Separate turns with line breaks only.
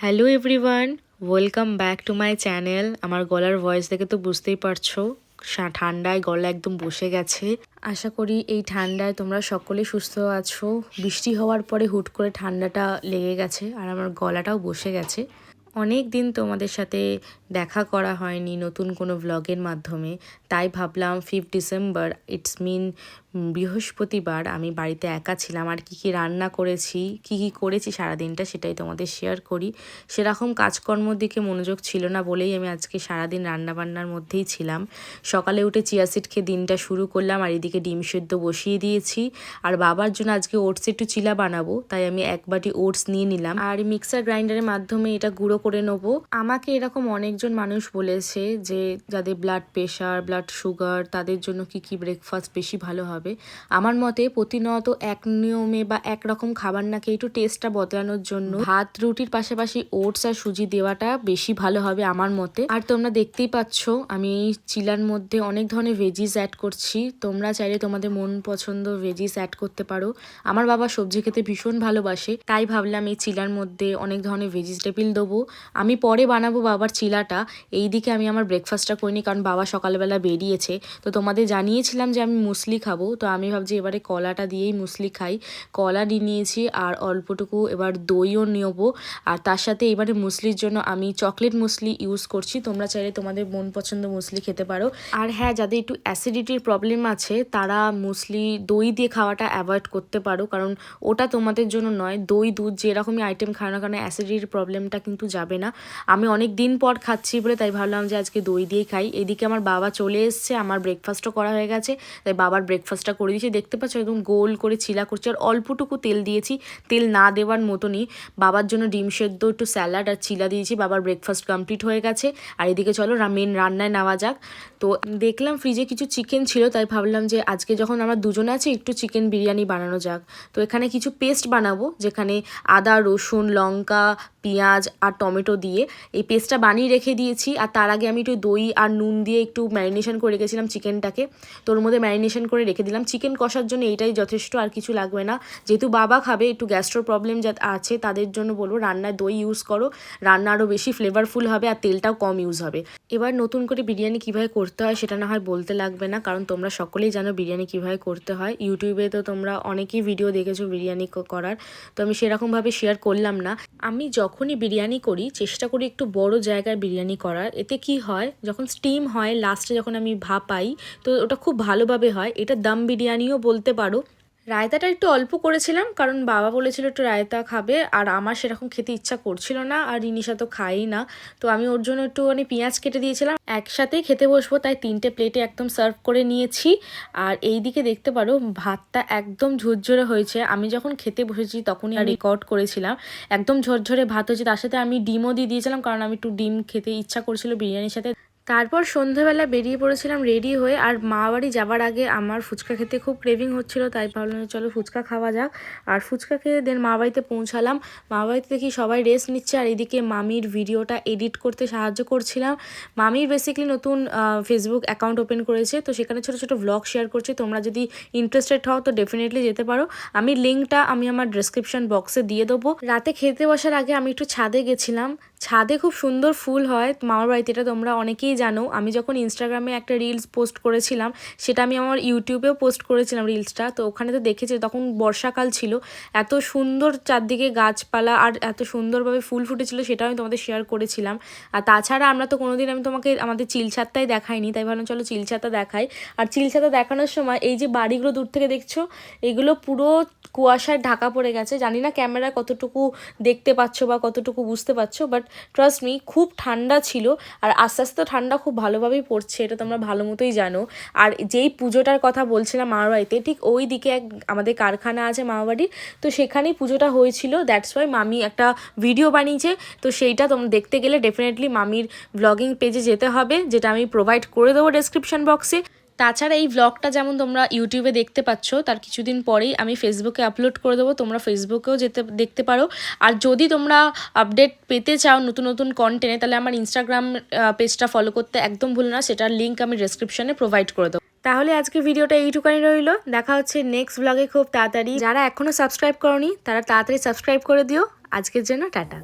Hello everyone, welcome back to my channel. আমার গলার voice দেখে তো বুঝতেই পারছো ঠান্ডায় গলা একদম বসে গেছে। আশা করি এই ঠান্ডায় তোমরা সকলে সুস্থ আছো। বৃষ্টি হওয়ার পরে হুট করে ঠান্ডাটা লেগে গেছে আর আমার গলাটাও বসে গেছে। অনেক দিন তোমাদের সাথে দেখা করা হয়নি নতুন কোনো ভ্লগের মাধ্যমে, তাই ভাবলাম 5 ডিসেম্বর ইটস মিন বৃহস্পতিবার আমি বাড়িতে একা ছিলাম আর কি রান্না করেছি, কি করেছি সারাদিনটা সেটাই তোমাদের শেয়ার করি। সেরকম কাজকর্মর দিকে মনোযোগ ছিল না বলেই আমি আজকে সারাদিন রান্নাবান্নার মধ্যেই ছিলাম। সকালে উঠে চিয়া সিড খেয়ে দিনটা শুরু করলাম আর এদিকে ডিম সেদ্ধ বসিয়ে দিয়েছি। আর বাবার জন্য আজকে ওটস একটু চিলা বানাবো, তাই আমি এক বাটি ওটস নিয়ে নিলাম আর মিক্সার গ্রাইন্ডারের মাধ্যমে এটা গুঁড়ো করে নেবো। আমাকে এরকম অনেকজন মানুষ বলেছে যে যাদের ব্লাড প্রেশার, ব্লাড সুগার, তাদের জন্য কি ব্রেকফাস্ট বেশি ভালো হবে। আমার মতে প্রতিনিয়ত এক নিয়মে বা একরকম খাবার না খেয়ে একটু টেস্টটা বদলানোর জন্য ভাত রুটির পাশাপাশি ওটস আর সুজি দেওয়াটা বেশি ভালো হবে আমার মতে। আর তোমরা দেখতেই পাচ্ছ আমি এই চিলার মধ্যে অনেক ধরনের ভেজিস অ্যাড করছি। তোমরা চাইলে তোমাদের মন পছন্দ ভেজিস অ্যাড করতে পারো। আমার বাবা সবজি খেতে ভীষণ ভালোবাসে, তাই ভাবলাম এই চিলার মধ্যে অনেক ধরনের ভেজিটেবিল দেবো। আমি পরে বানাবো বাবার চিলাটা, এইদিকে আমি আমার ব্রেকফাস্টটা করিনি কারণ বাবা সকালবেলা বেরিয়েছে। তো তোমাদের জানিয়েছিলাম যে আমি মুসলি খাবো, তো আমি ভাবছি এবারে কলাটা দিয়েই মুসলি খাই। কলা নিয়ে নিয়েছি আর অল্পটুকু এবার দইও নেবো। আর তার সাথে এবারে মুসলির জন্য আমি চকলেট মুসলি ইউজ করছি। তোমরা চাইলে তোমাদের মন পছন্দ মুসলি খেতে পারো। আর হ্যাঁ, যাদের একটু অ্যাসিডিটির প্রবলেম আছে তারা মুসলি দই দিয়ে খাওয়াটা অ্যাভয়েড করতে পারো, কারণ ওটা তোমাদের জন্য নয়। দই দুধ যেরকমই আইটেম খাও না কারণ অ্যাসিডিটির প্রবলেমটা কিন্তু যাবে না। আমি অনেক দিন পর খাচ্ছি বলে তাই ভাবলাম যে আজকে দই দিয়ে খাই। এদিকে আমার বাবা চলে এসছে, আমার ব্রেকফাস্টও করা হয়ে গেছে, তাই বাবার ব্রেকফাস্টটা করে দিয়েছি। দেখতে পাচ্ছ একদম গোল করে চিলা করছি আর অল্পটুকু তেল দিয়েছি, তেল না দেওয়ার মতনই। বাবার জন্য ডিম সেদ্ধ, একটু স্যালাড আর চিলা দিয়েছি। বাবার ব্রেকফাস্ট কমপ্লিট হয়ে গেছে আর এদিকে চলো মেন রান্নায় নেওয়া যাক। তো দেখলাম ফ্রিজে কিছু চিকেন ছিল, তাই ভাবলাম যে আজকে যখন আমরা দুজনে আছি একটু চিকেন বিরিয়ানি বানানো যাক। তো এখানে কিছু পেস্ট বানাবো, যেখানে আদা, রসুন, লঙ্কা, পেঁয়াজ আর টমেটো দিয়ে এই পেস্টটা বানিয়ে রেখে দিয়েছি। আর তার আগে আমি একটু দই আর নুন দিয়ে একটু ম্যারিনেশন করে রেখেছিলাম চিকেনটাকে, তোর মধ্যে ম্যারিনেশন করে রেখে দিলাম। চিকেন কষার জন্য এইটাই যথেষ্ট, আর কিছু লাগবে না। যেহেতু বাবা খাবে, একটু গ্যাস্ট্রো প্রবলেম যা আছে তাদের জন্য বলবো রান্নায় দই ইউজ করো, রান্না আরও বেশি ফ্লেভারফুল হবে আর তেলটাও কম ইউজ হবে। এবার নতুন করে বিরিয়ানি কীভাবে করতে হয় সেটা না হয় বলতে লাগবে না, কারণ তোমরা সকলেই জানো বিরিয়ানি কীভাবে করতে হয়। ইউটিউবে তো তোমরা অনেকেই ভিডিও দেখেছো বিরিয়ানি করার, তো আমি সেরকমভাবে শেয়ার করলাম না। আমি যখনই বিরিয়ানি করি চেষ্টা করি একটু বড় জায়গায় বিরিয়ানি করার। এতে কি হয়, যখন স্টিম হয় লাস্টে যখন আমি ভাপাই তো ওটা খুব ভালোভাবে হয়। এটা দম বিরিয়ানিও বলতে পারো। রায়তাটা একটু অল্প করেছিলাম কারণ বাবা বলেছিল একটু রায়তা খাবে আর আমার সেরকম খেতে ইচ্ছা করছিল না, আর রিনিশা তো খাই না। তো আমি ওর জন্য একটুখানি পেঁয়াজ কেটে দিয়েছিলাম। একসাথেই খেতে বসবো তাই 3টে প্লেটে একদম সার্ভ করে নিয়েছি। আর এই দিকে দেখতে পারো ভাতটা একদম ঝরঝরে হয়েছে। আমি যখন খেতে বসেছি তখনই রেকর্ড করেছিলাম, একদম ঝরঝরে ভাত হয়েছে। তার সাথে আমি ডিমও দিয়ে দিয়েছিলাম কারণ আমি একটু ডিম খেতে ইচ্ছা করছিল বিরিয়ানির সাথে। তারপর সন্ধ্যেবেলা বেরিয়ে পড়েছিলাম রেডি হয়ে। আর মা বাড়ি যাবার আগে আমার ফুচকা খেতে খুব ক্রেভিং হচ্ছিলো, তাই ভাবলাম চলো ফুচকা খাওয়া যাক। আর ফুচকা খেয়ে দেন মা বাড়িতে পৌঁছালাম। মা বাড়িতে দেখি সবাই রেস্ট নিচ্ছে আর এদিকে মামির ভিডিওটা এডিট করতে সাহায্য করছিলাম। মামির বেসিক্যালি নতুন ফেসবুক অ্যাকাউন্ট ওপেন করেছে, তো সেখানে ছোটো ছোটো ভ্লগ শেয়ার করছে। তোমরা যদি ইন্টারেস্টেড হও তো ডেফিনেটলি যেতে পারো। আমি লিঙ্কটা আমার ডেসক্রিপশন বক্সে দিয়ে দেবো। রাতে খেতে বসার আগে আমি একটু ছাদে গেছিলাম। ছাদে খুব সুন্দর ফুল হয় মামার বাড়িতে, এটা তোমরা অনেকেই জানো। আমি যখন ইনস্টাগ্রামে একটা রিলস পোস্ট করেছিলাম সেটা আমি আমার ইউটিউবেও পোস্ট করেছিলাম রিলসটা, তো ওখানে তো দেখেছি তখন বর্ষাকাল ছিল, এত সুন্দর চারদিকে গাছপালা আর এত সুন্দরভাবে ফুল ফুটেছিল, সেটাও আমি তোমাদের শেয়ার করেছিলাম। আর তাছাড়া আমরা তো কোনোদিন আমি তোমাকে আমাদের চিলছাদটাই দেখাইনি, তাই ভাবলাম চলো চিলছাদটা দেখাই। আর চিলছাদটা দেখানোর সময় এই যে বাড়িগুলো দূর থেকে দেখছো এগুলো পুরো কুয়াশায় ঢাকা পড়ে গেছে। জানি না ক্যামেরায় কতটুকু দেখতে পাচ্ছ বা কতটুকু বুঝতে পারছো, বাট ট্রাস্ট মি খুব ঠান্ডা ছিল। আর আস্তে আস্তে ঠান্ডা খুব ভালোভাবেই পড়ছে, এটা তোমরা ভালো মতোই জানো। আর যেই পুজোটার কথা বলছিলাম মামার বাড়িতে, ঠিক ওই দিকে আমাদের কারখানা আছে মামার বাড়ির, তো সেখানেই পুজোটা হয়েছিল। দ্যাটস ওয়াই মামি একটা ভিডিও বানিয়েছে, তো সেইটা তোমরা দেখতে গেলে ডেফিনেটলি মামির ব্লগিং পেজে যেতে হবে, যেটা আমি প্রোভাইড করে দেবো ডেসক্রিপশন বক্সে। তাছাড়া এই ব্লগটা যেমন তোমরা ইউটিউবে দেখতে পাচ্ছ, তার কিছুদিন পরেই আমি ফেসবুকে আপলোড করে দেবো, তোমরা ফেসবুকেও দেখতে পারো। আর যদি তোমরা আপডেট পেতে চাও নতুন নতুন কন্টেন্টে, তাহলে আমার ইনস্টাগ্রাম পেজটা ফলো করতে একদম ভুলো না, সেটার লিঙ্ক আমি ডেসক্রিপশনে প্রোভাইড করে দেবো। তাহলে আজকে ভিডিওটা এইটুকানি রইল, দেখা হচ্ছে নেক্সট ব্লগে খুব তাড়াতাড়ি। যারা এখনও সাবস্ক্রাইব করোনি তারা তাড়াতাড়ি সাবস্ক্রাইব করে দিও। আজকের জন্য টাটা।